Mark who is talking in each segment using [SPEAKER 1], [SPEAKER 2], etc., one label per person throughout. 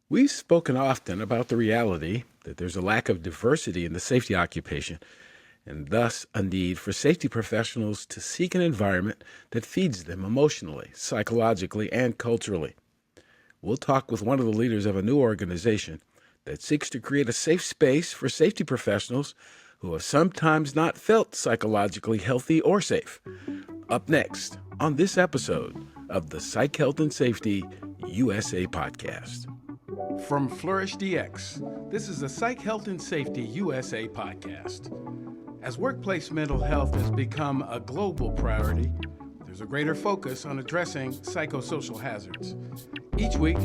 [SPEAKER 1] We've spoken often about the reality that there's a lack of diversity in the safety occupation, and thus a need for safety professionals to seek an environment that feeds them emotionally, psychologically, and culturally. We'll talk with one of the leaders of a new organization that seeks to create a safe space for safety professionals who have sometimes not felt psychologically healthy or safe. Up next on this episode of the Psych, Health, and Safety USA podcast. From Flourish DX, this is the Psych, Health, and Safety USA podcast. As workplace mental health has become a global priority, there's a greater focus on addressing psychosocial hazards. Each week,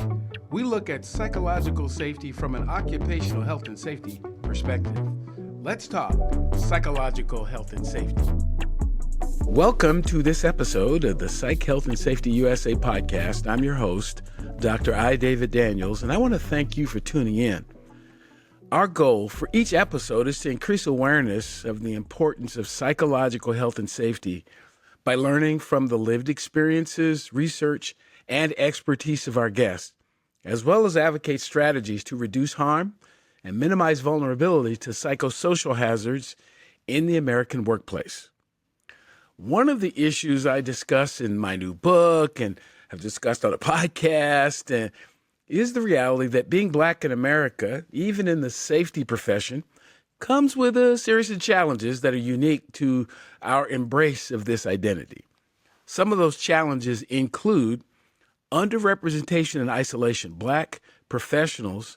[SPEAKER 1] we look at psychological safety from an occupational health and safety perspective. Let's talk psychological health and safety. Welcome to this episode of the Psych, Health, and Safety USA podcast. I'm your host, Dr. I. David Daniels, and I want to thank you for tuning in. Our goal for each episode is to increase awareness of the importance of psychological health and safety by learning from the lived experiences, research, and expertise of our guests, as well as advocate strategies to reduce harm and minimize vulnerability to psychosocial hazards in the American workplace. One of the issues I discuss in my new book and have discussed on a podcast is the reality that being Black in America, even in the safety profession, comes with a series of challenges that are unique to our embrace of this identity. Some of those challenges include underrepresentation and isolation. Black professionals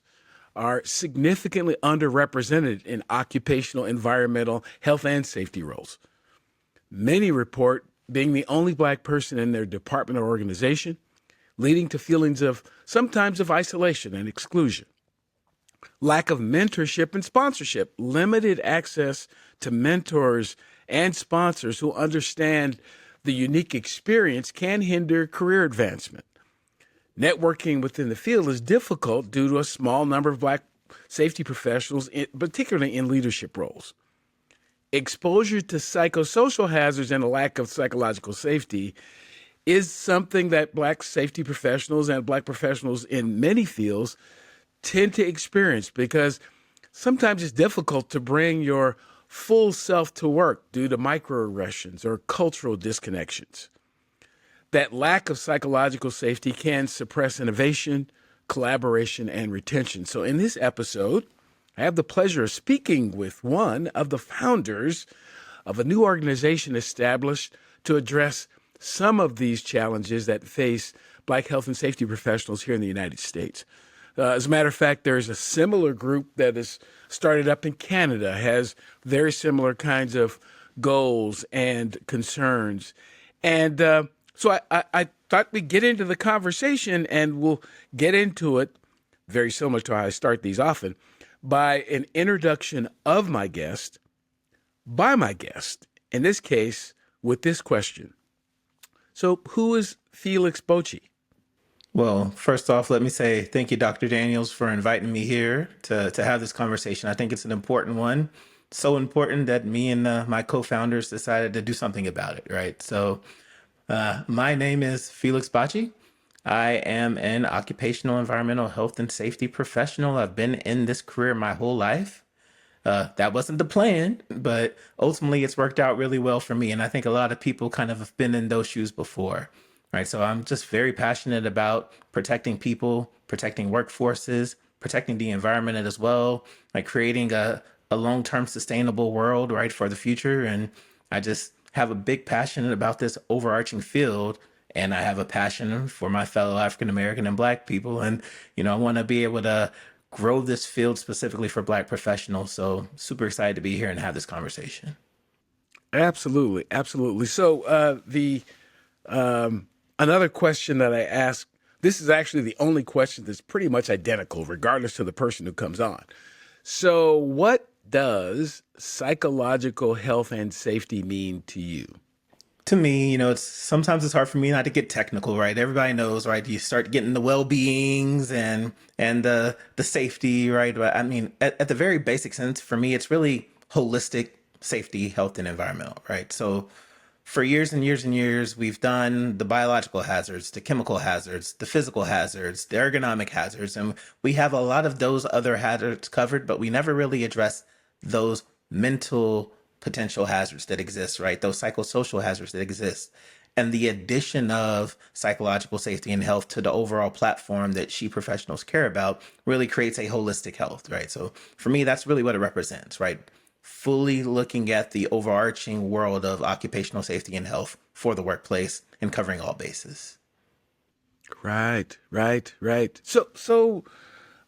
[SPEAKER 1] are significantly underrepresented in occupational, environmental, health, and safety roles. Many report being the only Black person in their department or organization, leading to feelings of sometimes of isolation and exclusion. Lack of mentorship and sponsorship, limited access to mentors and sponsors who understand the unique experience can hinder career advancement. Networking within the field is difficult due to a small number of Black safety professionals, particularly in leadership roles. Exposure to psychosocial hazards and a lack of psychological safety is something that Black safety professionals and Black professionals in many fields tend to experience because sometimes it's difficult to bring your full self to work due to microaggressions or cultural disconnections. That lack of psychological safety can suppress innovation, collaboration, and retention. So in this episode, I have the pleasure of speaking with one of the founders of a new organization established to address some of these challenges that face Black health and safety professionals here in the United States. As a matter of fact, there's a similar group that is started up in Canada, has very similar kinds of goals and concerns. And so I thought we'd get into the conversation, and we'll get into it very similar to how I start these often, by an introduction of my guest, by my guest, in this case, with this question. So who is Felix Boachie?
[SPEAKER 2] Well, first off, let me say thank you, Dr. Daniels, for inviting me here to have this conversation. I think it's an important one. So important that me and my co-founders decided to do something about it, right? So my name is Felix Boachie. I am an occupational environmental health and safety professional. I've been in this career my whole life. That wasn't the plan, but ultimately it's worked out really well for me. And I think a lot of people kind of have been in those shoes before, right? So I'm just very passionate about protecting people, protecting workforces, protecting the environment as well, like creating a long-term sustainable world, right, for the future. And I just have a big passion about this overarching field. And I have a passion for my fellow African American and Black people. And, I want to be able to grow this field specifically for Black professionals. So super excited to be here and have this conversation.
[SPEAKER 1] Absolutely, absolutely. So the another question that I ask, this is actually the only question that's pretty much identical, regardless of the person who comes on. So what does psychological health and safety mean to you?
[SPEAKER 2] To me, sometimes it's hard for me not to get technical, right? Everybody knows, right? You start getting the well-beings and the safety, right? But I mean, at the very basic sense, for me, it's really holistic safety, health, and environmental, right? So for years and years and years, we've done the biological hazards, the chemical hazards, the physical hazards, the ergonomic hazards, and we have a lot of those other hazards covered, but we never really address those mental potential hazards that exist, right? Those psychosocial hazards that exist. And the addition of psychological safety and health to the overall platform that SHE professionals care about really creates a holistic health, right? So for me, that's really what it represents, right? Fully looking at the overarching world of occupational safety and health for the workplace and covering all bases.
[SPEAKER 1] Right, right, right.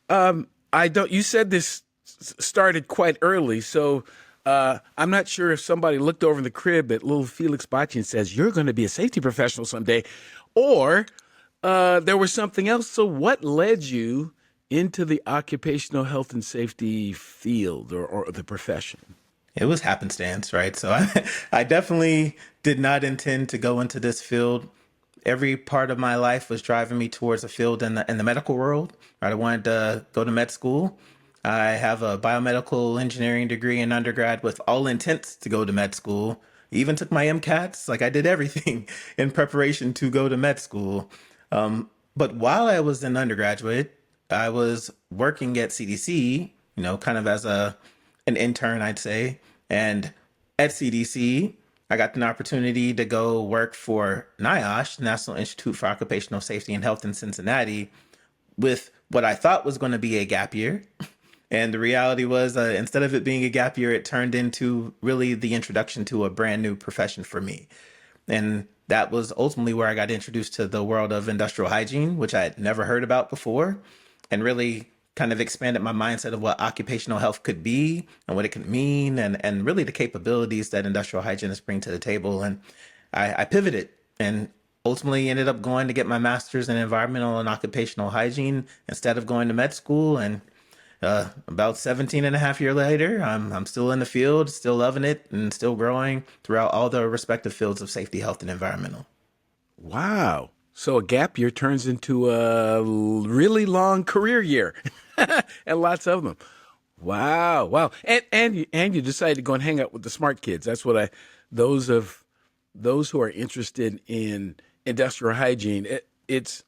[SPEAKER 1] I don't. You said this started quite early, so I'm not sure if somebody looked over in the crib at little Felix Boachie and says, "You're going to be a safety professional someday," or there was something else. So, what led you into the occupational health and safety field or the profession?
[SPEAKER 2] It was happenstance, right? So I definitely did not intend to go into this field. Every part of my life was driving me towards a field in the medical world. Right? I wanted to go to med school. I have a biomedical engineering degree in undergrad with all intents to go to med school. Even took my MCATs. Like I did everything in preparation to go to med school. But while I was an undergraduate, I was working at CDC, kind of as an intern, I'd say. And at CDC, I got an opportunity to go work for NIOSH, National Institute for Occupational Safety and Health in Cincinnati, with what I thought was going to be a gap year. And the reality was, instead of it being a gap year, it turned into really the introduction to a brand new profession for me. And that was ultimately where I got introduced to the world of industrial hygiene, which I had never heard about before, and really kind of expanded my mindset of what occupational health could be and what it could mean, and really the capabilities that industrial hygienists bring to the table. And I pivoted and ultimately ended up going to get my master's in environmental and occupational hygiene instead of going to med school. And about 17 and a half years later, I'm still in the field, still loving it, and still growing throughout all the respective fields of safety, health, and environmental.
[SPEAKER 1] Wow. So a gap year turns into a really long career year, and lots of them. Wow, wow. And you decided to go and hang out with the smart kids. That's what those who are interested in industrial hygiene. It's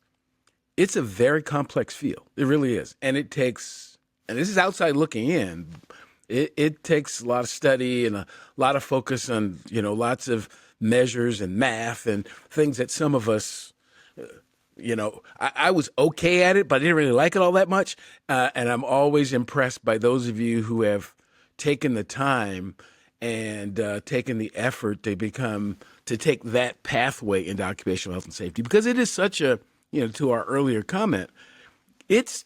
[SPEAKER 1] a very complex field. It really is, and it takes. And this is outside looking in. It takes a lot of study and a lot of focus on, lots of measures and math and things that some of us, I was okay at it, but I didn't really like it all that much. And I'm always impressed by those of you who have taken the time and taken the effort to take that pathway into occupational health and safety, because it is such a, to our earlier comment, it's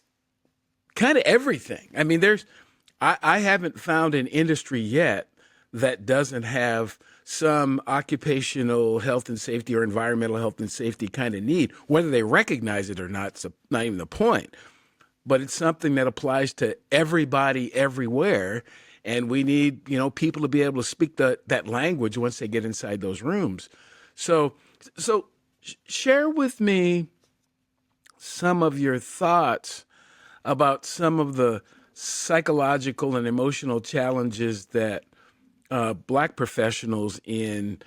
[SPEAKER 1] kind of everything. I mean, I haven't found an industry yet that doesn't have some occupational health and safety or environmental health and safety kind of need. Whether they recognize it or not, it's not even the point. But it's something that applies to everybody everywhere. And we need, people to be able to speak that language once they get inside those rooms. So share with me some of your thoughts about some of the psychological and emotional challenges that Black professionals in,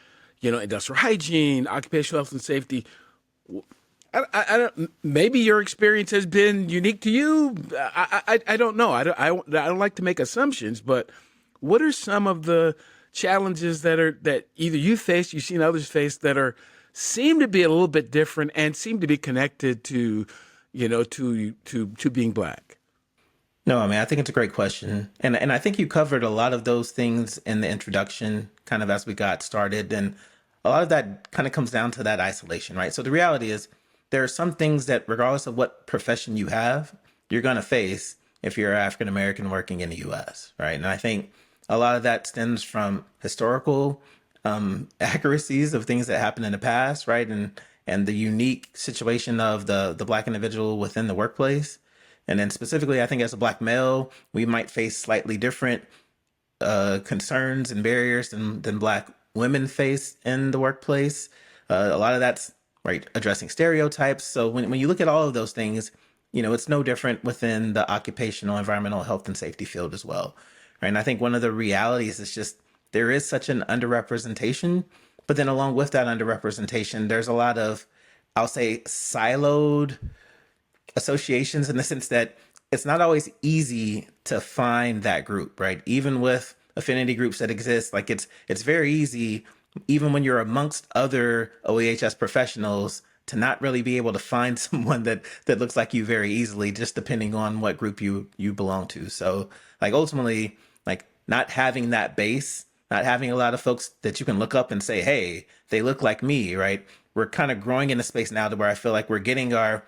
[SPEAKER 1] industrial hygiene, occupational health and safety. I don't. Maybe your experience has been unique to you. I don't know. I don't like to make assumptions, but what are some of the challenges that either you faced, you've seen others face, that seem to be a little bit different and seem to be connected to to being Black?
[SPEAKER 2] No, I mean, I think it's a great question. And I think you covered a lot of those things in the introduction, kind of as we got started. And a lot of that kind of comes down to that isolation, right? So the reality is there are some things that, regardless of what profession you have, you're going to face if you're African American working in the US, right? And I think a lot of that stems from historical accuracies of things that happened in the past, right? And the unique situation of the Black individual within the workplace. And then specifically, I think as a Black male, we might face slightly different concerns and barriers than Black women face in the workplace. A lot of that's right addressing stereotypes. So when you look at all of those things, it's no different within the occupational, environmental health and safety field as well. Right. And I think one of the realities is just there is such an underrepresentation But then along with that underrepresentation, there's a lot of, I'll say, siloed associations, in the sense that it's not always easy to find that group, right? Even with affinity groups that exist, like it's very easy, even when you're amongst other OEHS professionals, to not really be able to find someone that looks like you very easily, just depending on what group you belong to. So like ultimately, like not having that base, not having a lot of folks that you can look up and say, hey, they look like me, right? We're kind of growing in a space now to where I feel like we're getting our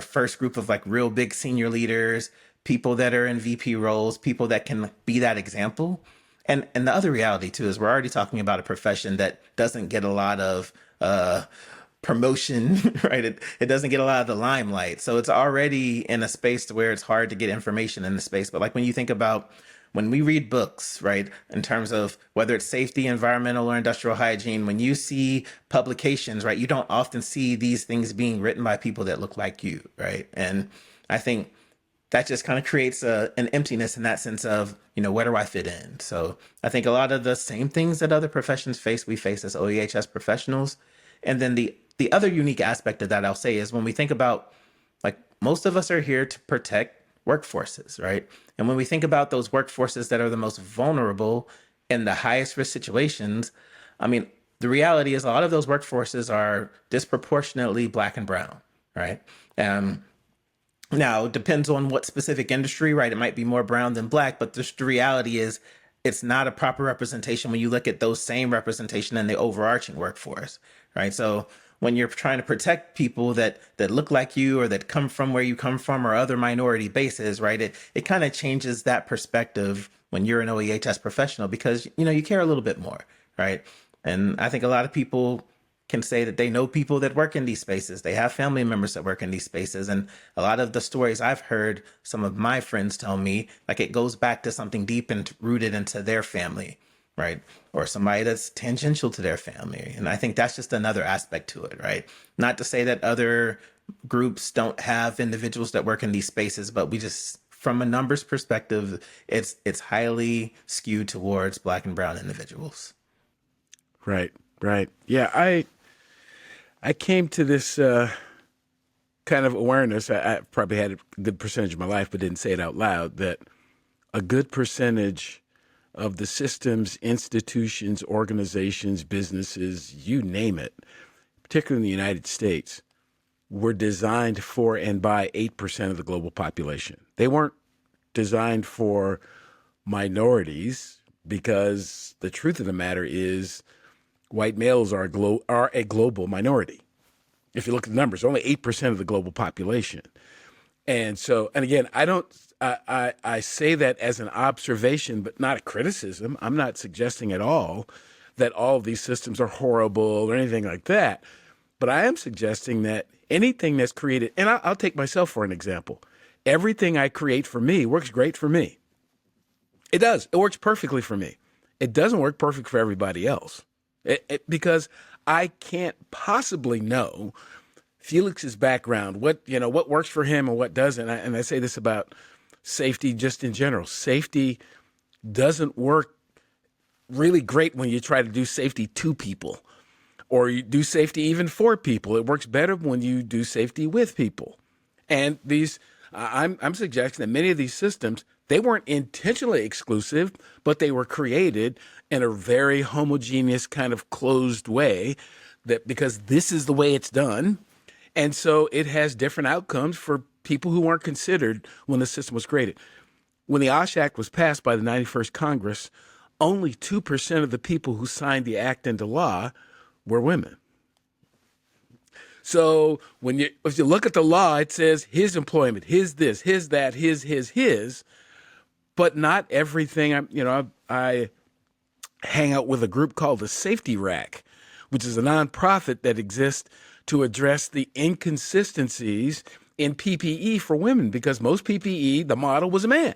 [SPEAKER 2] first group of like real big senior leaders, people that are in VP roles, people that can be that example. And the other reality too is we're already talking about a profession that doesn't get a lot of promotion, right? It doesn't get a lot of the limelight. So it's already in a space to where it's hard to get information in the space. But like when you think about when we read books, right, in terms of whether it's safety, environmental, or industrial hygiene, when you see publications, right, you don't often see these things being written by people that look like you, right? And I think that just kind of creates an emptiness in that sense of, where do I fit in? So I think a lot of the same things that other professions face, we face as OEHS professionals. And then the other unique aspect of that, I'll say, is when we think about, like, most of us are here to protect workforces, right? And when we think about those workforces that are the most vulnerable in the highest risk situations, I mean, the reality is a lot of those workforces are disproportionately Black and brown, right? Now, it depends on what specific industry, right? It might be more brown than Black, but the reality is it's not a proper representation when you look at those same representation in the overarching workforce, right? So when you're trying to protect people that look like you or that come from where you come from or other minority bases, right? It kind of changes that perspective when you're an OEHS professional, because, you care a little bit more, right? And I think a lot of people can say that they know people that work in these spaces. They have family members that work in these spaces. And a lot of the stories I've heard some of my friends tell me, like, it goes back to something deep and rooted into their family, right? Or somebody that's tangential to their family. And I think that's just another aspect to it, right? Not to say that other groups don't have individuals that work in these spaces, but we just, from a numbers perspective, it's highly skewed towards Black and brown individuals.
[SPEAKER 1] Right, right. Yeah, I came to this kind of awareness. I probably had a good percentage of my life, but didn't say it out loud, that a good percentage of the systems, institutions, organizations, businesses, you name it, particularly in the United States, were designed for and by 8% of the global population. They weren't designed for minorities, because the truth of the matter is white males are a global minority. If you look at the numbers, only 8% of the global population. And so, and again, I say that as an observation, but not a criticism. I'm not suggesting at all that all of these systems are horrible or anything like that. But I am suggesting that anything that's created, and I'll take myself for an example. Everything I create for me works great for me. It does. It works perfectly for me. It doesn't work perfect for everybody else. Because I can't possibly know Felix's background, what works for him and what doesn't. And I say this about safety just in general. Safety doesn't work really great when you try to do safety to people, or you do safety even for people. It works better when you do safety with people. And I'm suggesting that many of these systems, they weren't intentionally exclusive, but they were created in a very homogeneous kind of closed way, that because this is the way it's done. And so it has different outcomes for people who weren't considered when the system was created. When the OOEH Act was passed by the 91st Congress, only 2% of the people who signed the act into law were women. So if you look at the law, it says his employment, his this, his that, his, but not everything. I hang out with a group called the Safety Rack, which is a nonprofit that exists to address the inconsistencies in PPE for women, because most PPE, the model was a man.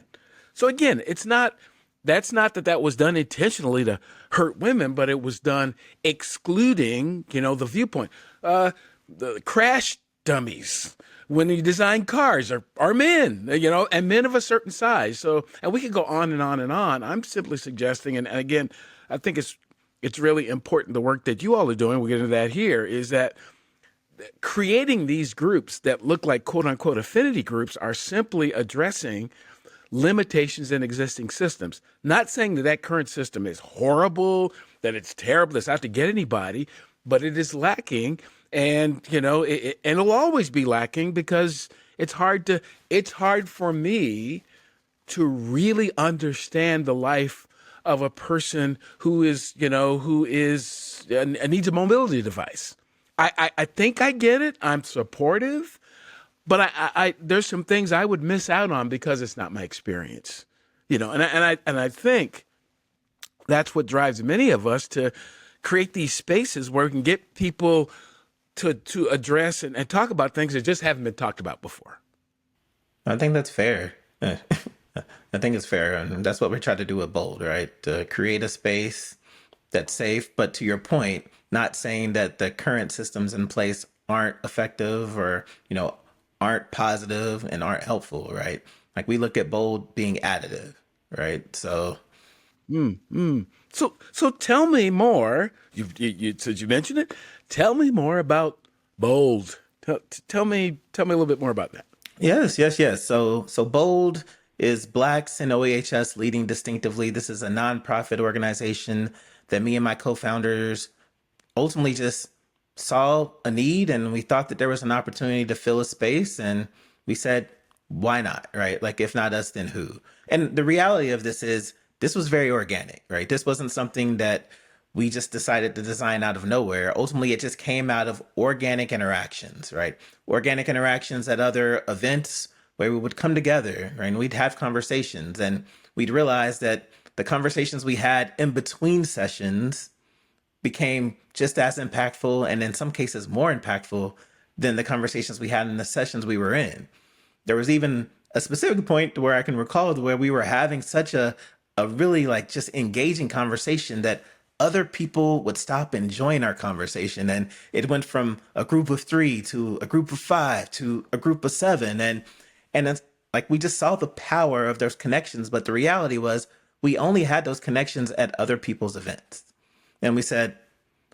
[SPEAKER 1] So again, that's not that was done intentionally to hurt women, but it was done excluding, the viewpoint. The crash dummies, when you design cars, are men, and men of a certain size. So, and we could go on and on and on. I'm simply suggesting, and again, I think it's it's really important, the work that you all are doing, we'll get into that here, is that creating these groups that look like quote unquote affinity groups are simply addressing limitations in existing systems. Not saying that that current system is horrible, that it's terrible, it's out to get anybody, but it is lacking. And, and it'll always be lacking because it's hard for me to really understand the life of a person who needs a mobility device. I think I get it. I'm supportive, but I there's some things I would miss out on because it's not my experience, and I think that's what drives many of us to create these spaces where we can get people to address and talk about things that just haven't been talked about before.
[SPEAKER 2] I think that's fair. I think it's fair. And that's what we try to do with Bold, right? To create a space that's safe. But to your point, not saying that the current systems in place aren't effective or, aren't positive and aren't helpful, right? Like we look at Bold being additive, right? So
[SPEAKER 1] So tell me more. Since you mentioned it, tell me more about Bold. Tell me a little bit more about that.
[SPEAKER 2] yes, yes, yes. So Bold is Blacks in OEHS Leading Distinctively. This is a nonprofit organization that me and my co-founders ultimately just saw a need, and we thought that there was an opportunity to fill a space, and we said, why not, right? Like, if not us, then who? And the reality of this is this was very organic, right? This wasn't something that we just decided to design out of nowhere. Ultimately, it just came out of organic interactions, right? Organic interactions at other events where we would come together, right? And we'd have conversations, and we'd realize that the conversations we had in between sessions became just as impactful, and in some cases more impactful than the conversations we had in the sessions we were in. There was even a specific point where I can recall where we were having such a really like just engaging conversation that other people would stop and join our conversation. And it went from a group of 3 to a group of 5 to a group of 7. And it's like we just saw the power of those connections. But the reality was we only had those connections at other people's events. And we said,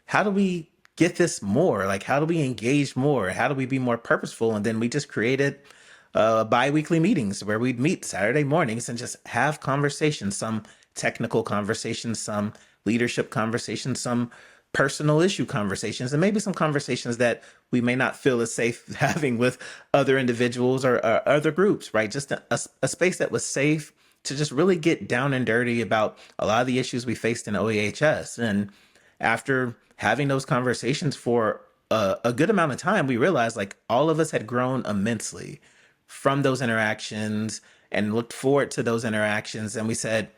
[SPEAKER 2] how do we get this more? Like, how do we engage more? How do we be more purposeful? And then we just created bi-weekly meetings where we'd meet Saturday mornings and just have conversations, some technical conversations, some leadership conversations, some personal issue conversations, and maybe some conversations that we may not feel as safe having with other individuals or other groups, right? Just a space that was safe to just really get down and dirty about a lot of the issues we faced in OEHS. And after having those conversations for a good amount of time, we realized like all of us had grown immensely from those interactions and looked forward to those interactions. And we said,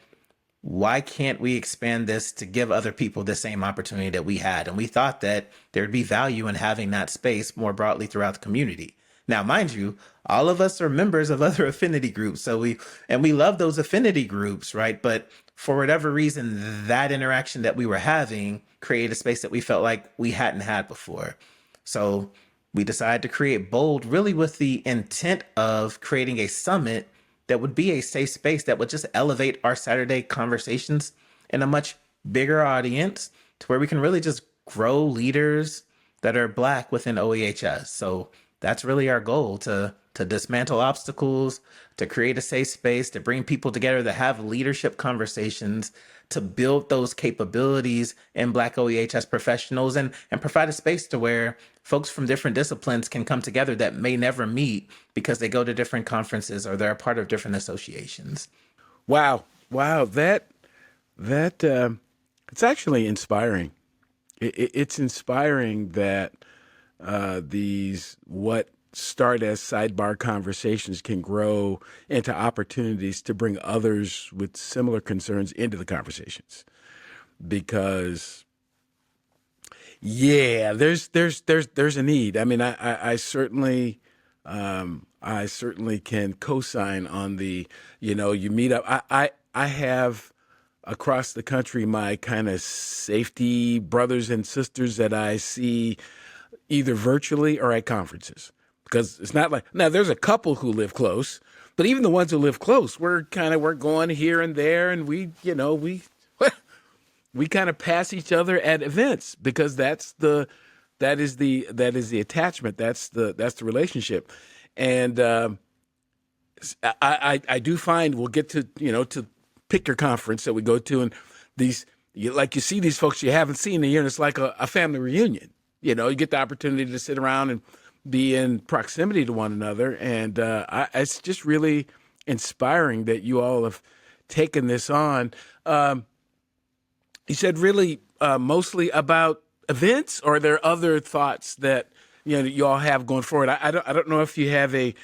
[SPEAKER 2] why can't we expand this to give other people the same opportunity that we had? And we thought that there'd be value in having that space more broadly throughout the community. Now, mind you, all of us are members of other affinity groups. So we love those affinity groups, right? But for whatever reason, that interaction that we were having created a space that we felt like we hadn't had before. So we decided to create Bold really with the intent of creating a summit that would be a safe space that would just elevate our Saturday conversations in a much bigger audience to where we can really just grow leaders that are Black within OEHS. So that's really our goal, to dismantle obstacles, to create a safe space, to bring people together, to have leadership conversations, to build those capabilities in Black OEHS professionals, and provide a space to where folks from different disciplines can come together that may never meet because they go to different conferences or they're a part of different associations.
[SPEAKER 1] Wow, that it's actually inspiring. It's inspiring that these what start as sidebar conversations can grow into opportunities to bring others with similar concerns into the conversations. Because there's a need. I mean, I certainly can co-sign on the, you meet up. I have across the country my kind of safety brothers and sisters that I see either virtually or at conferences. Because it's not like, now there's a couple who live close, but even the ones who live close, we're going here and there, and we we kind of pass each other at events because that is the attachment. That's the relationship. And I do find we'll get to, to pick your conference that we go to, and you see these folks you haven't seen in a year, and it's like a family reunion. You get the opportunity to sit around and be in proximity to one another, and it's just really inspiring that you all have taken this on. You said really mostly about events, or are there other thoughts that you all have going forward? I don't know if you have a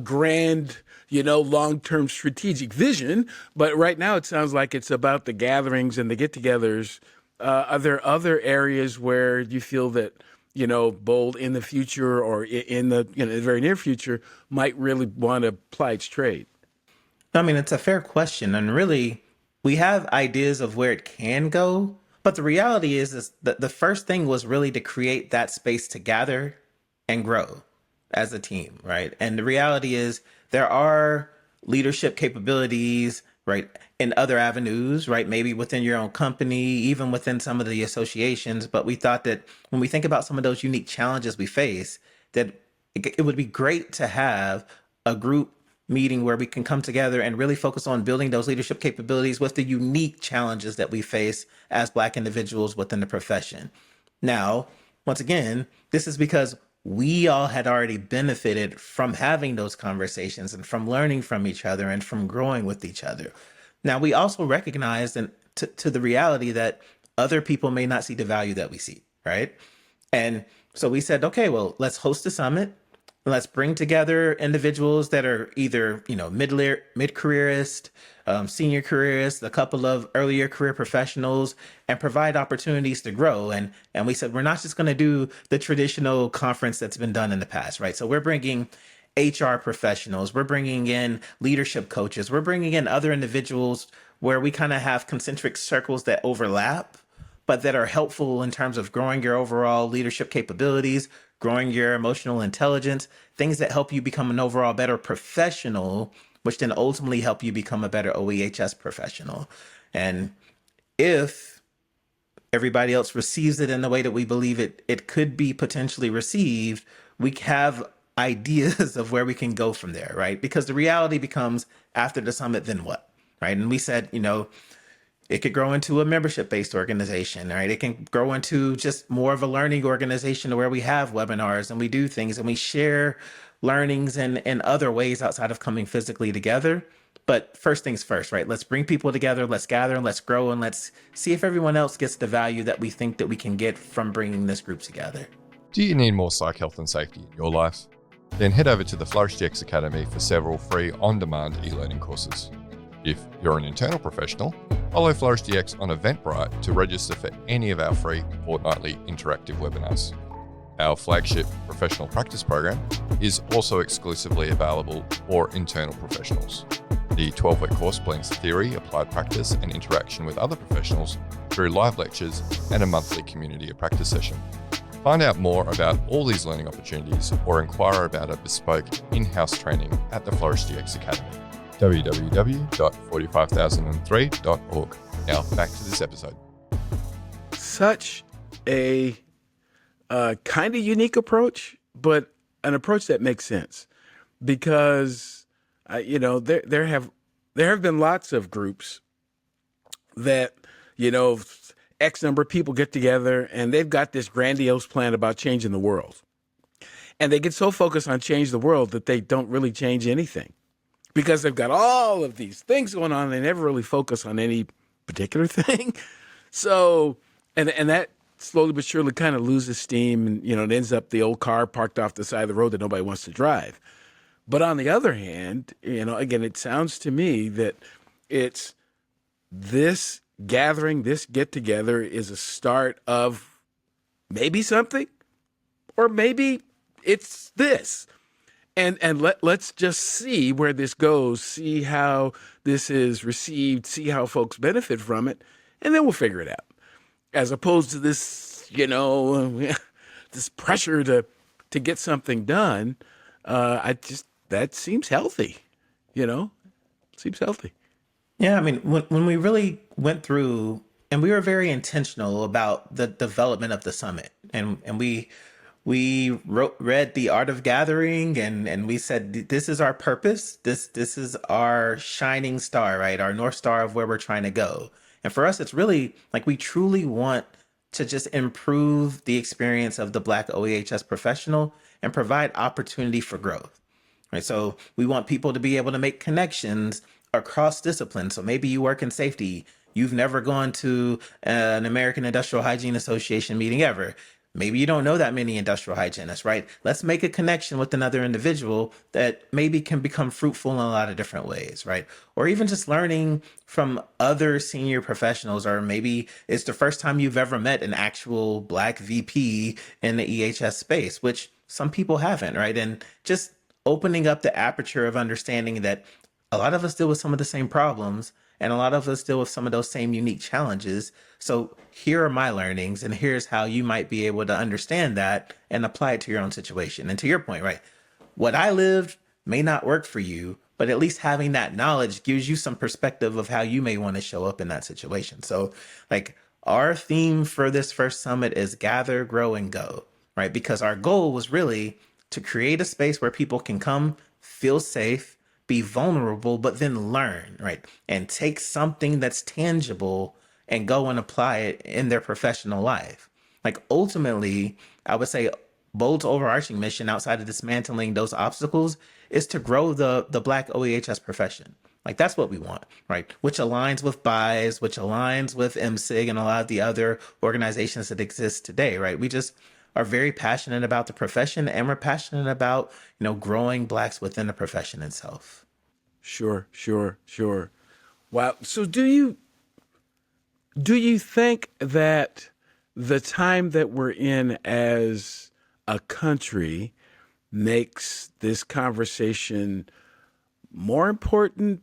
[SPEAKER 1] grand long-term strategic vision, but right now it sounds like it's about the gatherings and the get-togethers. Are there other areas where you feel that Bold in the future or in the the very near future might really want to ply its trade?
[SPEAKER 2] I mean, it's a fair question. And really, we have ideas of where it can go. But the reality is that the first thing was really to create that space to gather and grow as a team, right? And the reality is there are leadership capabilities, right, in other avenues, right? Maybe within your own company, even within some of the associations. But we thought that when we think about some of those unique challenges we face, that it would be great to have a group meeting where we can come together and really focus on building those leadership capabilities with the unique challenges that we face as Black individuals within the profession. Now, once again, this is because we all had already benefited from having those conversations and from learning from each other and from growing with each other. Now, we also recognize and to the reality that other people may not see the value that we see, right? And so we said, okay, well, let's host a summit. Let's bring together individuals that are either, mid-careerist, senior careerists, a couple of earlier career professionals, and provide opportunities to grow. And we said, we're not just going to do the traditional conference that's been done in the past, right? So we're bringing HR professionals, we're bringing in leadership coaches, we're bringing in other individuals where we kind of have concentric circles that overlap, but that are helpful in terms of growing your overall leadership capabilities, growing your emotional intelligence, things that help you become an overall better professional, which then ultimately help you become a better OEHS professional. And if everybody else receives it in the way that we believe it could be potentially received, we have ideas of where we can go from there, right? Because the reality becomes after the summit, then what, right? And we said, it could grow into a membership-based organization, right? It can grow into just more of a learning organization where we have webinars and we do things and we share learnings in other ways outside of coming physically together. But first things first, right? Let's bring people together, let's gather, and let's grow, and let's see if everyone else gets the value that we think that we can get from bringing this group together.
[SPEAKER 3] Do you need more psych health and safety in your life? Then head over to the Flourish DX Academy for several free on-demand e-learning courses. If you're an internal professional, follow Flourish DX on Eventbrite to register for any of our free fortnightly interactive webinars. Our flagship professional practice program is also exclusively available for internal professionals. The 12-week course blends theory, applied practice, and interaction with other professionals through live lectures and a monthly community of practice session. Find out more about all these learning opportunities or inquire about a bespoke in-house training at the Flourish DX Academy. www.45003.org. Now back to this episode.
[SPEAKER 1] Such a kind of unique approach, but an approach that makes sense because there have been lots of groups that X number of people get together and they've got this grandiose plan about changing the world, and they get so focused on change the world that they don't really change anything. Because they've got all of these things going on, they never really focus on any particular thing. So, and that slowly but surely kind of loses steam, and it ends up the old car parked off the side of the road that nobody wants to drive. But on the other hand, again, it sounds to me that it's this gathering, this get together is a start of maybe something, or maybe it's this. And let's just see where this goes, see how this is received, see how folks benefit from it, and then we'll figure it out. As opposed to this, this pressure to get something done, that seems healthy, seems healthy.
[SPEAKER 2] Yeah, I mean, when we really went through and we were very intentional about the development of the summit, and read The Art of Gathering, and we said this is our purpose. This is our shining star, right? Our North Star of where we're trying to go. And for us, it's really like we truly want to just improve the experience of the Black OEHS professional and provide opportunity for growth. Right. So we want people to be able to make connections across disciplines. So maybe you work in safety. You've never gone to an American Industrial Hygiene Association meeting ever. Maybe you don't know that many industrial hygienists, right? Let's make a connection with another individual that maybe can become fruitful in a lot of different ways, right? Or even just learning from other senior professionals, or maybe it's the first time you've ever met an actual Black VP in the EHS space, which some people haven't, right? And just opening up the aperture of understanding that a lot of us deal with some of the same problems, and a lot of us deal with some of those same unique challenges. So here are my learnings, and here's how you might be able to understand that and apply it to your own situation. And to your point, right? What I lived may not work for you, but at least having that knowledge gives you some perspective of how you may want to show up in that situation. So like our theme for this first summit is gather, grow, and go, right? Because our goal was really to create a space where people can come, feel safe, be vulnerable, but then learn, right? And take something that's tangible and go and apply it in their professional life. Like ultimately, I would say Bold's overarching mission outside of dismantling those obstacles is to grow the Black OEHS profession. Like that's what we want, right? Which aligns with BIES, which aligns with MSIG and a lot of the other organizations that exist today, right? We just are very passionate about the profession, and we're passionate about, growing Blacks within the profession itself.
[SPEAKER 1] Sure. Wow. So do you think that the time that we're in as a country makes this conversation more important,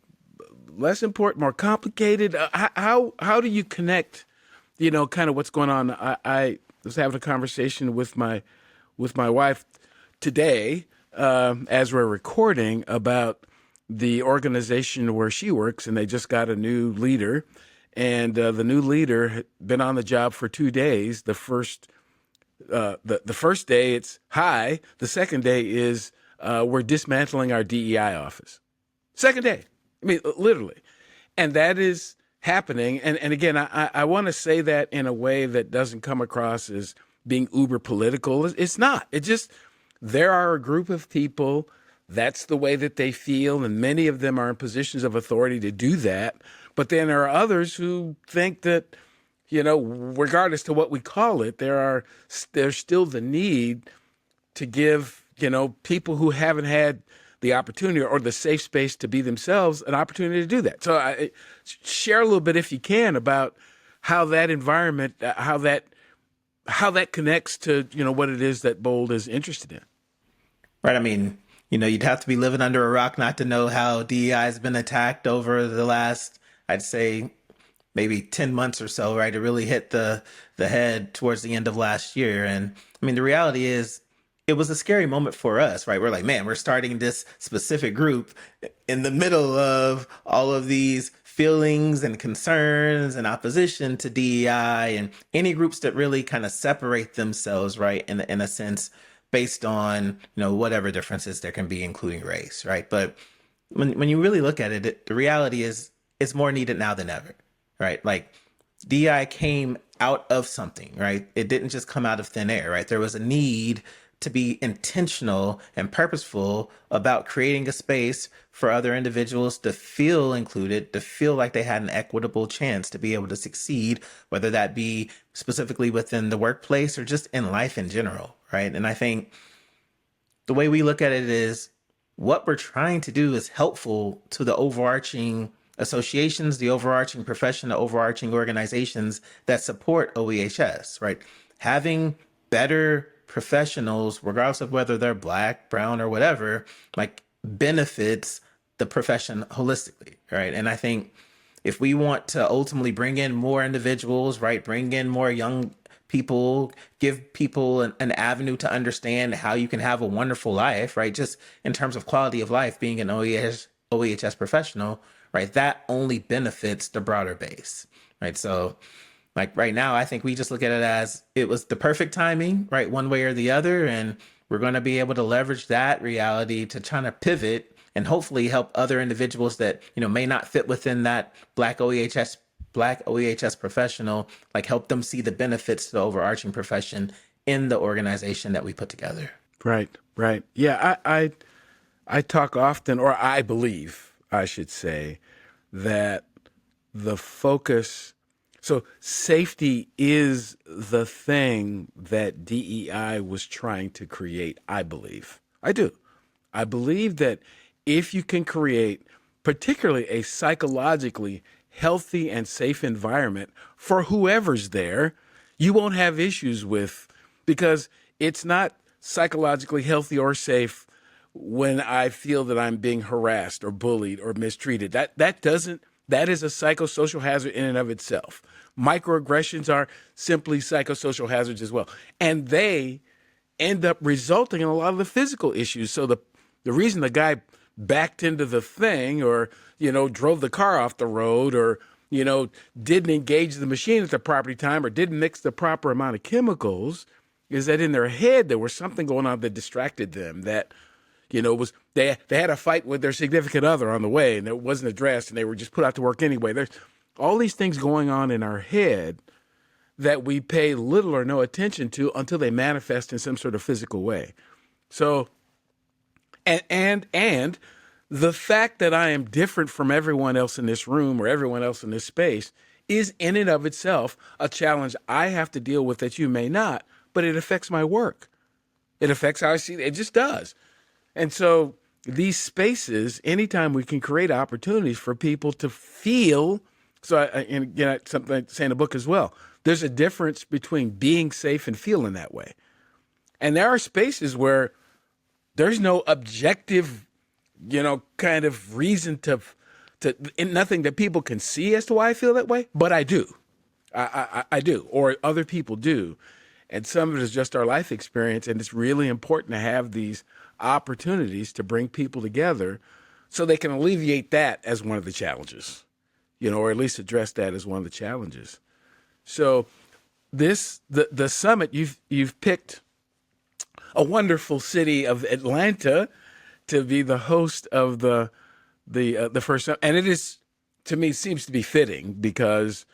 [SPEAKER 1] less important, more complicated? How do you connect, kind of what's going on? I was having a conversation with my wife today as we're recording about the organization where she works, and they just got a new leader, and the new leader had been on the job for 2 days. The first day it's hi. The second day is we're dismantling our DEI office. Second day, I mean literally, and that is happening. And again, I want to say that in a way that doesn't come across as being uber political. It's not. It just there are a group of people. That's the way that they feel, and many of them are in positions of authority to do that. But then there are others who think that, regardless to what we call it, there's still the need to give, people who haven't had the opportunity or the safe space to be themselves an opportunity to do that. So share a little bit, if you can, about how that environment, how that connects to, what it is that Bold is interested in.
[SPEAKER 2] Right. I mean, you'd have to be living under a rock not to know how DEI has been attacked over the last, I'd say, maybe 10 months or so, right? It really hit the head towards the end of last year. And I mean, the reality is it was a scary moment for us, right? We're like, man, we're starting this specific group in the middle of all of these feelings and concerns and opposition to DEI and any groups that really kind of separate themselves, right? In a sense, based on, whatever differences there can be, including race, right? But when you really look at it, the reality is it's more needed now than ever, right? Like DEI came out of something, right? It didn't just come out of thin air, right? There was a need to be intentional and purposeful about creating a space for other individuals to feel included, to feel like they had an equitable chance to be able to succeed, whether that be specifically within the workplace or just in life in general, right? And I think the way we look at it is what we're trying to do is helpful to the overarching associations, the overarching profession, the overarching organizations that support OEHS, right? Having better professionals, regardless of whether they're Black, brown, or whatever, like benefits the profession holistically, right? And I think if we want to ultimately bring in more individuals, right, bring in more young people, give people an avenue to understand how you can have a wonderful life, right? Just in terms of quality of life, being an OEHS professional, right? That only benefits the broader base, right? So Like right now, I think we just look at it as it was the perfect timing, right? One way or the other. And we're going to be able to leverage that reality to try to pivot and hopefully help other individuals that, may not fit within that Black OEHS professional, like help them see the benefits to the overarching profession in the organization that we put together.
[SPEAKER 1] Right, right. Yeah, I talk often, or I believe, I should say, that the focus, so safety is the thing that DEI was trying to create, I believe. I do. I believe that if you can create particularly a psychologically healthy and safe environment for whoever's there, you won't have issues with, because it's not psychologically healthy or safe when I feel that I'm being harassed or bullied or mistreated. That is a psychosocial hazard in and of itself. Microaggressions are simply psychosocial hazards as well. And they end up resulting in a lot of the physical issues. So the reason the guy backed into the thing, or, drove the car off the road, or, didn't engage the machine at the proper time, or didn't mix the proper amount of chemicals, is that in their head there was something going on that distracted them, that was they had a fight with their significant other on the way, and it wasn't addressed, and they were just put out to work anyway. There's all these things going on in our head that we pay little or no attention to until they manifest in some sort of physical way. So, and the fact that I am different from everyone else in this room or everyone else in this space is in and of itself a challenge I have to deal with that you may not, but it affects my work. It affects how I see it. It just does. And so these spaces, anytime we can create opportunities for people to feel, and again, something I say in the book as well, there's a difference between being safe and feeling that way. And there are spaces where there's no objective, kind of reason to nothing that people can see as to why I feel that way, but I do. I do, or other people do. And some of it is just our life experience, and it's really important to have these opportunities to bring people together so they can alleviate that as one of the challenges, or at least address that as one of the challenges. So the summit, you've picked a wonderful city of Atlanta to be the host of the first summit. And it is, to me, seems to be fitting, because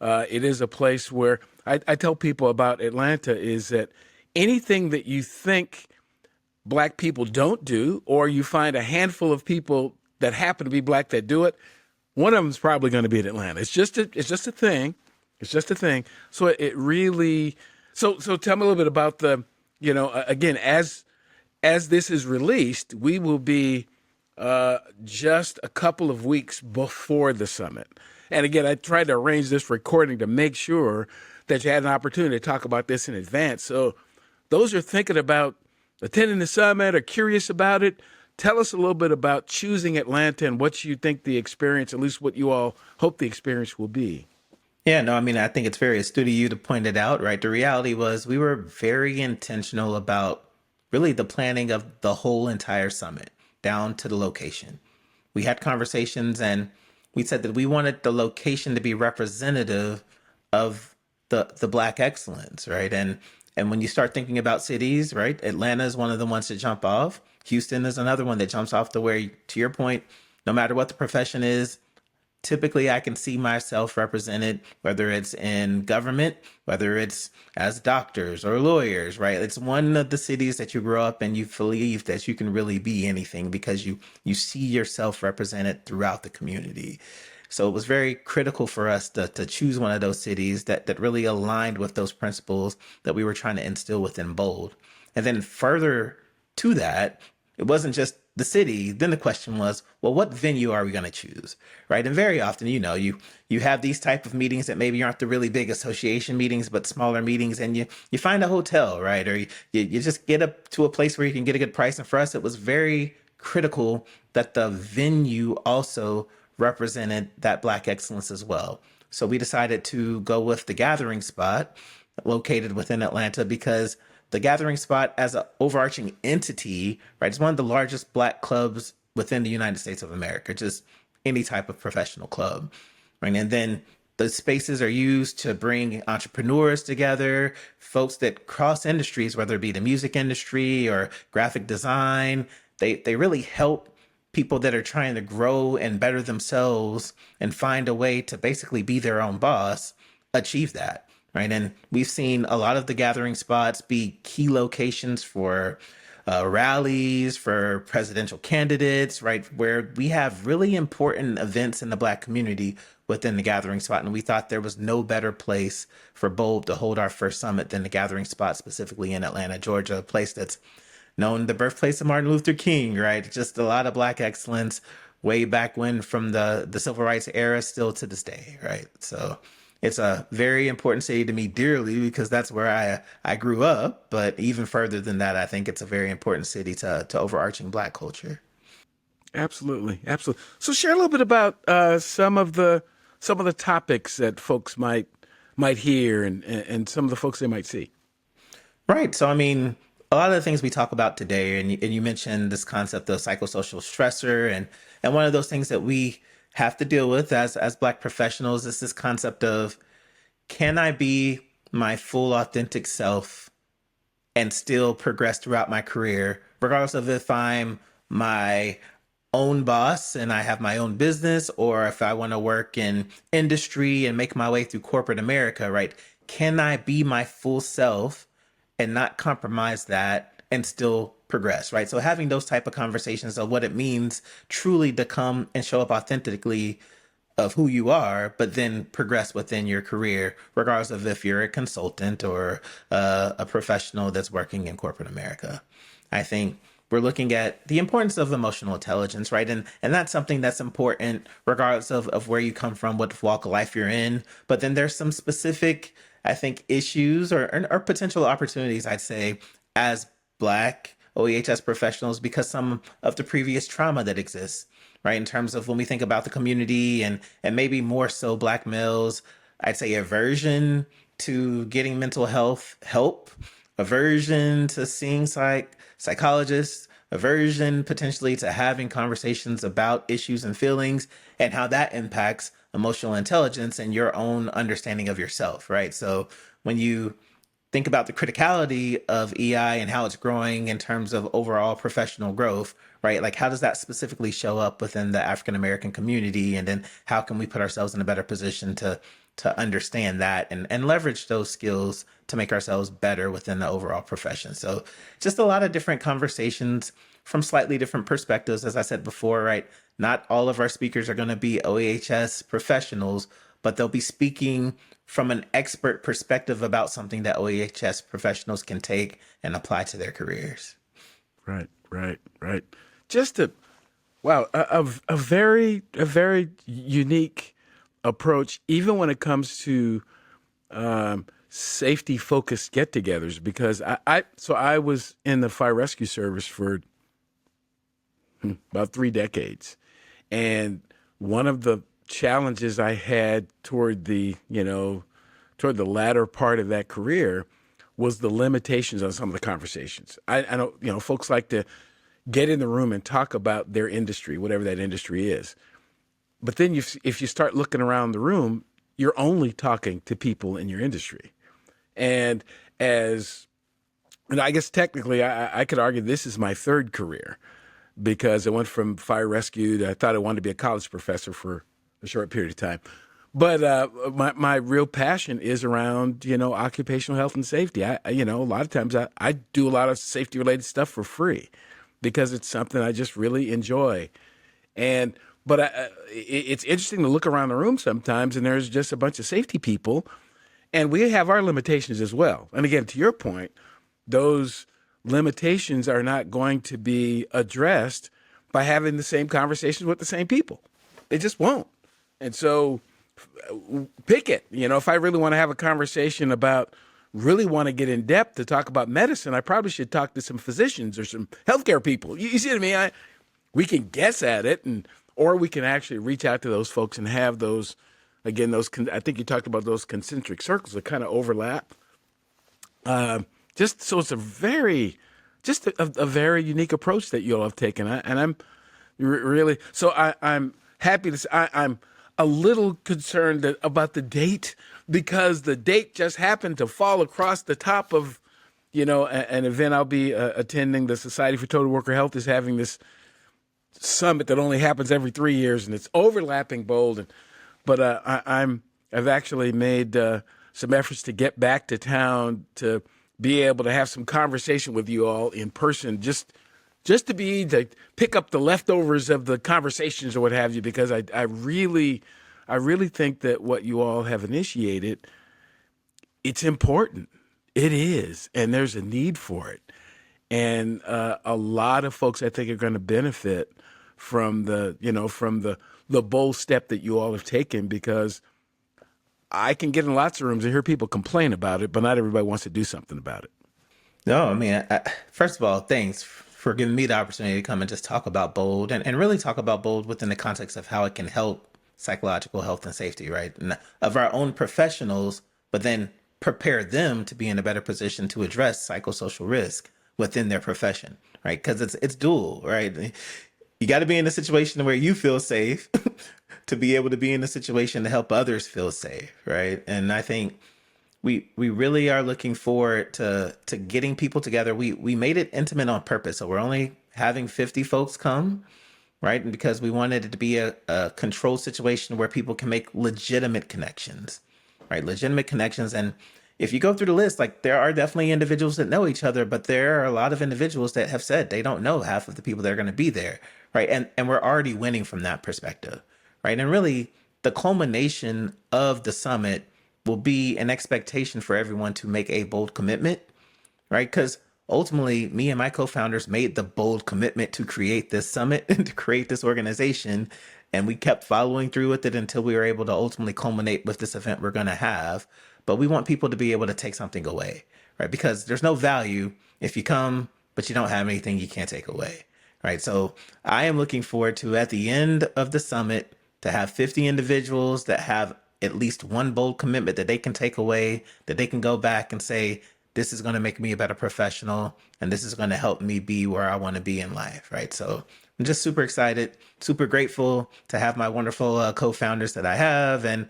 [SPEAKER 1] it is a place where I tell people about Atlanta is that anything that you think Black people don't do, or you find a handful of people that happen to be Black that do it, one of them is probably going to be in Atlanta. It's just a thing. It's just a thing. So it really, so tell me a little bit about the, again, as this is released, we will be just a couple of weeks before the summit. And again, I tried to arrange this recording to make sure that you had an opportunity to talk about this in advance. So those are thinking about attending the summit or curious about it, tell us a little bit about choosing Atlanta and what you think the experience, at least what you all hope the experience will be.
[SPEAKER 2] Yeah, no, I think it's very astute of you to point it out, right? The reality was we were very intentional about really the planning of the whole entire summit down to the location. We had conversations and we said that we wanted the location to be representative of the Black excellence, right? And when you start thinking about cities, right, Atlanta is one of the ones that jump off. Houston is another one that jumps off, to where, to your point, no matter what the profession is, typically I can see myself represented, whether it's in government, whether it's as doctors or lawyers, right? It's one of the cities that you grow up and you believe that you can really be anything because you see yourself represented throughout the community. So it was very critical for us to choose one of those cities that really aligned with those principles that we were trying to instill within Bold. And then further to that, it wasn't just the city. Then the question was, well, what venue are we going to choose, right? And very often, you have these type of meetings that maybe aren't the really big association meetings, but smaller meetings, and you find a hotel, right? Or you just get up to a place where you can get a good price. And for us, it was very critical that the venue also represented that Black excellence as well. So we decided to go with the Gathering Spot located within Atlanta, because the Gathering Spot as an overarching entity, right, is one of the largest Black clubs within the United States of America, just any type of professional club, right? And then The spaces are used to bring entrepreneurs together, folks that cross industries, whether it be the music industry or graphic design. They really help people that are trying to grow and better themselves and find a way to basically be their own boss achieve that. Right. And we've seen a lot of the gathering spots be key locations for rallies for presidential candidates, right? Where we have really important events in the Black community within the gathering spot. And we thought there was no better place for Bold to hold our first summit than the gathering spot, specifically in Atlanta, Georgia, a place that's known the birthplace of Martin Luther King, right? Just a lot of Black excellence way back when, from the civil rights era still to this day, right? So it's a very important city to me dearly because that's where I grew up. But even further than that, I think it's a very important city to overarching Black culture.
[SPEAKER 1] Absolutely, absolutely. So share a little bit about some of the topics that folks might hear and some of the folks they might see.
[SPEAKER 2] Right. So, I mean, a lot of the things we talk about today, and you mentioned this concept of psychosocial stressor, and one of those things that we have to deal with as Black professionals is this concept of, can I be my full authentic self and still progress throughout my career, regardless of if I'm my own boss and I have my own business, or if I want to work in industry and make my way through corporate America, right? Can I be my full self and not compromise that and still progress, right? So having those type of conversations of what it means truly to come and show up authentically of who you are, but then progress within your career, regardless of if you're a consultant or a professional that's working in corporate America. I think we're looking at the importance of emotional intelligence, right? And that's something that's important regardless of where you come from, what walk of life you're in. But then there's some specific, I think, issues or potential opportunities, I'd say, as Black OEHS professionals because some of the previous trauma that exists, right? In terms of when we think about the community and maybe more so Black males, I'd say aversion to getting mental health help, aversion to seeing psychologists, aversion potentially to having conversations about issues and feelings and how that impacts emotional intelligence and your own understanding of yourself, right? So when you think about the criticality of EI and how it's growing in terms of overall professional growth, right? Like, how does that specifically show up within the African American community? And then how can we put ourselves in a better position to understand that and leverage those skills to make ourselves better within the overall profession? So just a lot of different conversations from slightly different perspectives. As I said before, right? Not all of our speakers are going to be OEHS professionals, but they'll be speaking from an expert perspective about something that OEHS professionals can take and apply to their careers.
[SPEAKER 1] Right. Just a very unique approach, even when it comes to safety focused get-togethers. Because I was in the fire rescue service for about 3 decades, and one of the challenges I had toward the latter part of that career was the limitations on some of the conversations. I know, folks like to get in the room and talk about their industry, whatever that industry is. But then if you start looking around the room, you're only talking to people in your industry. And I guess technically I could argue this is my 3rd career, because I went from fire rescue to, I thought I wanted to be a college professor for a short period of time. But my real passion is around, occupational health and safety. A lot of times I do a lot of safety related stuff for free because it's something I just really enjoy. But it's interesting to look around the room sometimes, and there's just a bunch of safety people, and we have our limitations as well. And again, to your point, those limitations are not going to be addressed by having the same conversations with the same people. They just won't. And so pick it. If I really want to have a conversation about, really want to get in depth to talk about medicine, I probably should talk to some physicians or some healthcare people. You see what I mean? We can guess at it, or we can actually reach out to those folks and have those, again, I think you talked about those concentric circles that kind of overlap. Just so it's a very unique approach that you all have taken. And I'm really, so I'm happy to say I'm a little concerned about the date, because the date just happened to fall across the top of, an event I'll be attending. The Society for Total Worker Health is having this summit that only happens every 3 years, and it's overlapping bold. But I've actually made some efforts to get back to town to be able to have some conversation with you all in person, just to pick up the leftovers of the conversations or what have you, because I really think that what you all have initiated, it's important. It is, and there's a need for it. And a lot of folks, I think, are going to benefit from the bold step that you all have taken, because I can get in lots of rooms and hear people complain about it, but not everybody wants to do something about it.
[SPEAKER 2] No, I mean, first of all, thanks for giving me the opportunity to come and just talk about bold and really talk about bold within the context of how it can help psychological health and safety, right? And of our own professionals, but then prepare them to be in a better position to address psychosocial risk within their profession, right? Because it's dual, right? You got to be in a situation where you feel safe to be able to be in a situation to help others feel safe, right? And I think we really are looking forward to getting people together. We made it intimate on purpose, so we're only having 50 folks come, right? And because we wanted it to be a controlled situation where people can make legitimate connections, right? Legitimate connections. And if you go through the list, like, there are definitely individuals that know each other, but there are a lot of individuals that have said they don't know half of the people that are going to be there, right? And we're already winning from that perspective, right? And really, the culmination of the summit will be an expectation for everyone to make a bold commitment, right? Because ultimately, me and my co-founders made the bold commitment to create this summit and to create this organization. And we kept following through with it until we were able to ultimately culminate with this event we're going to have. But we want people to be able to take something away, right? Because there's no value if you come, but you don't have anything you can't take away, right? So I am looking forward to, at the end of the summit, to have 50 individuals that have at least one bold commitment that they can take away, that they can go back and say, this is going to make me a better professional, and this is going to help me be where I want to be in life, right? So I'm just super excited, super grateful to have my wonderful co-founders that I have. And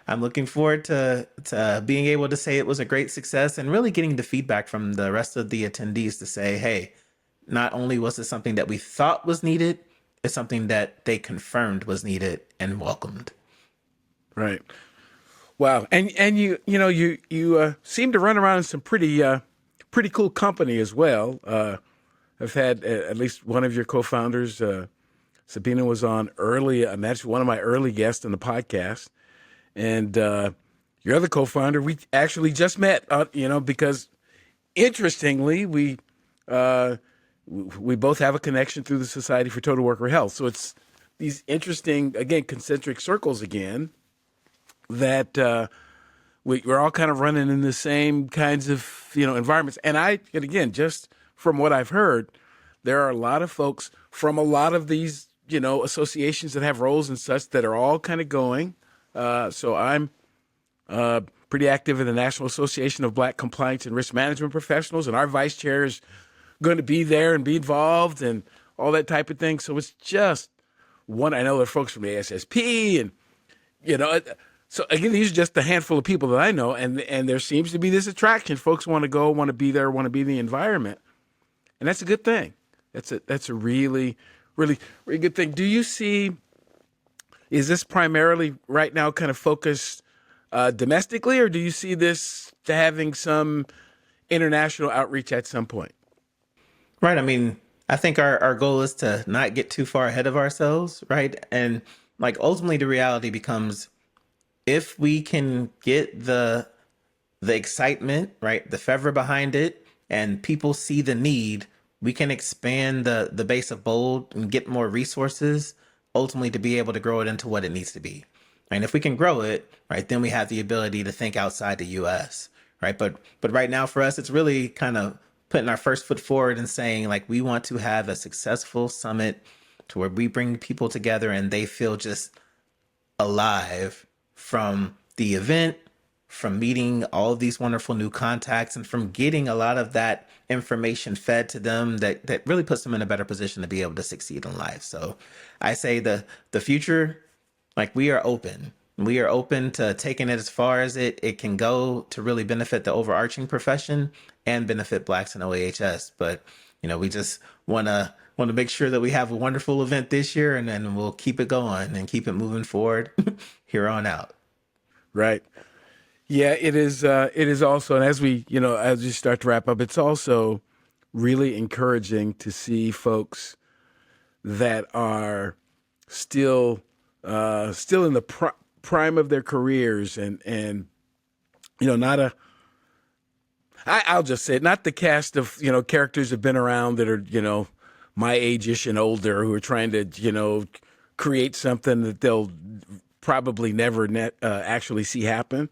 [SPEAKER 2] I'm looking forward to being able to say it was a great success, and really getting the feedback from the rest of the attendees to say, hey, not only was it something that we thought was needed, it's something that they confirmed was needed and welcomed.
[SPEAKER 1] Right. Wow. And you seem to run around in some pretty cool company as well. I've had at least one of your co-founders, Sabina, was on early. I'm actually one of my early guests on the podcast. And your other co-founder, we actually just met, because interestingly, we both have a connection through the Society for Total Worker Health. So it's these interesting, again, concentric circles again, that we're all kind of running in the same kinds of, environments. And again, just from what I've heard, there are a lot of folks from a lot of these, associations that have roles and such that are all kind of going. So I'm pretty active in the National Association of Black Compliance and Risk Management Professionals, and our vice chair is going to be there and be involved and all that type of thing. So it's just one. I know there are folks from the ASSP, and so again, these are just a handful of people that I know, and there seems to be this attraction. Folks want to go, want to be there, want to be in the environment, and that's a good thing. That's a really, really, really good thing. Do you see? Is this primarily right now kind of focused domestically, or do you see this having some international outreach at some point?
[SPEAKER 2] Right. I mean, I think our goal is to not get too far ahead of ourselves, right? And like, ultimately the reality becomes, if we can get the excitement, right, the fervor behind it, and people see the need, we can expand the base of Bold and get more resources, ultimately to be able to grow it into what it needs to be. And if we can grow it, right, then we have the ability to think outside the US, right? But right now for us, it's really kind of putting our first foot forward and saying, like, we want to have a successful summit to where we bring people together and they feel just alive from the event, from meeting all of these wonderful new contacts, and from getting a lot of that information fed to them that really puts them in a better position to be able to succeed in life. So I say the future like we are open. We are open to taking it as far as it can go to really benefit the overarching profession and benefit Blacks in OAHS. But, we just want to make sure that we have a wonderful event this year, and then we'll keep it going and keep it moving forward here on out.
[SPEAKER 1] Right. Yeah, it is. It is also, and as we start to wrap up, it's also really encouraging to see folks that are still in the prime of their careers, and not a. I'll just say it, not the cast of characters have been around that are my age-ish and older who are trying to create something that they'll probably never actually see happen.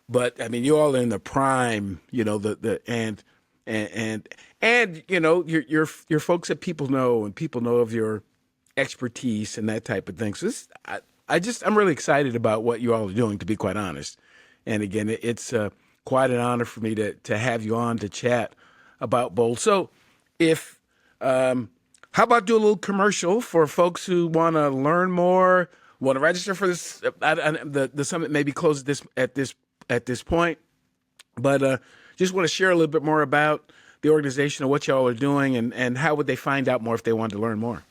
[SPEAKER 1] But I mean, you all are in the prime, and you're folks that people know, and people know of your expertise and that type of thing. So I'm really excited about what you all are doing, to be quite honest. And again, it's quite an honor for me to have you on to chat about BOLD. So how about do a little commercial for folks who want to learn more, want to register for this? The summit may be closed at this point, but just want to share a little bit more about the organization and what y'all are doing, and how would they find out more if they wanted to learn more?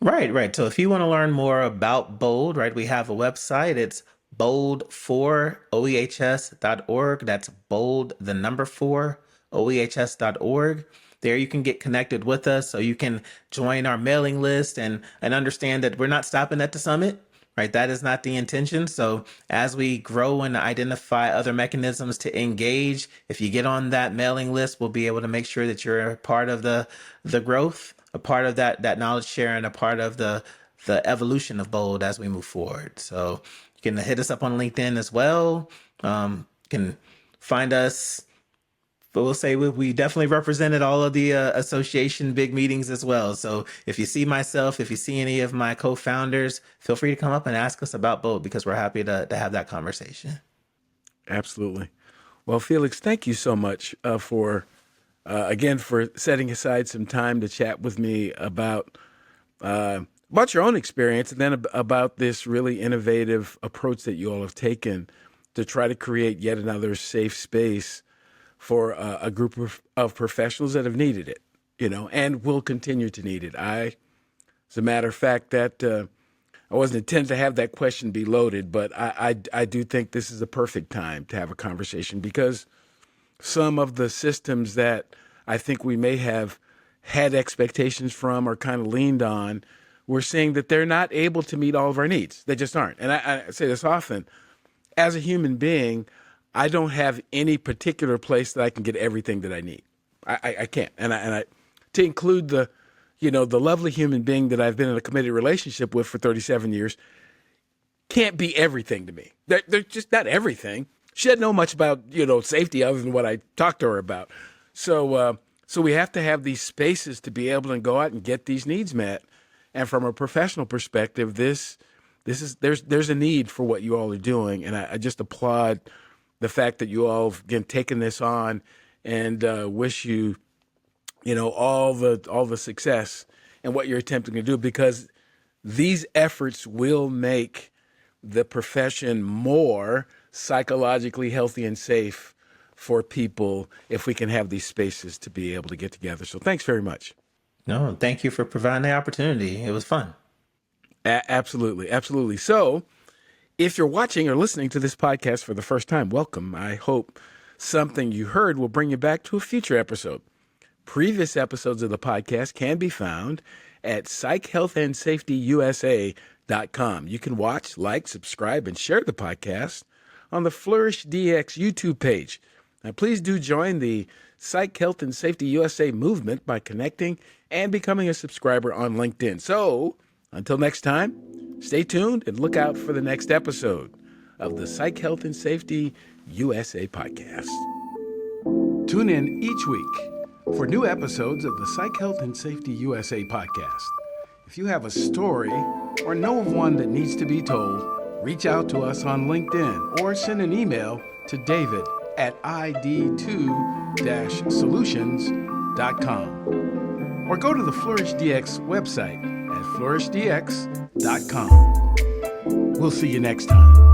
[SPEAKER 2] Right. So if you want to learn more about BOLD, right, we have a website. It's bold4oehs.org. That's bold, the number 4, oehs.org. There you can get connected with us, so you can join our mailing list and understand that we're not stopping at the summit, right? That is not the intention. So as we grow and identify other mechanisms to engage, if you get on that mailing list, we'll be able to make sure that you're a part of the growth, a part of that knowledge sharing, a part of the evolution of BOLD as we move forward. So you can hit us up on LinkedIn as well. You can find us. But we'll say we definitely represented all of the association big meetings as well. So if you see myself, if you see any of my co-founders, feel free to come up and ask us about BOLD, because we're happy to have that conversation.
[SPEAKER 1] Absolutely. Well, Felix, thank you so much for setting aside some time to chat with me about your own experience, and then about this really innovative approach that you all have taken to try to create yet another safe space for a group of professionals that have needed it, and will continue to need it. As a matter of fact, that I wasn't intending to have that question be loaded, but I do think this is the perfect time to have a conversation, because some of the systems that I think we may have had expectations from or kind of leaned on, we're seeing that they're not able to meet all of our needs. They just aren't. And I say this often, as a human being, I don't have any particular place that I can get everything that I need. I can't. And I to include the lovely human being that I've been in a committed relationship with for 37 years, can't be everything to me. They're just not everything. She doesn't know much about, safety other than what I talked to her about. So we have to have these spaces to be able to go out and get these needs met. And from a professional perspective, there's a need for what you all are doing. And I just applaud the fact that you all have, again, taken this on, and wish you, all the success in what you're attempting to do, because these efforts will make the profession more psychologically healthy and safe for people if we can have these spaces to be able to get together. So thanks very much.
[SPEAKER 2] No, thank you for providing the opportunity. It was fun.
[SPEAKER 1] Absolutely. Absolutely. So if you're watching or listening to this podcast for the first time, welcome. I hope something you heard will bring you back to a future episode. Previous episodes of the podcast can be found at psychhealthandsafetyusa.com. You can watch, like, subscribe, and share the podcast on the Flourish DX YouTube page. Now, please do join the Psych Health and Safety USA movement by connecting and becoming a subscriber on LinkedIn. So, until next time, stay tuned and look out for the next episode of the Psych Health and Safety USA podcast. Tune in each week for new episodes of the Psych Health and Safety USA podcast. If you have a story or know of one that needs to be told, reach out to us on LinkedIn or send an email to david@id2-solutions.com, or go to the Flourish DX website at flourishdx.com. We'll see you next time.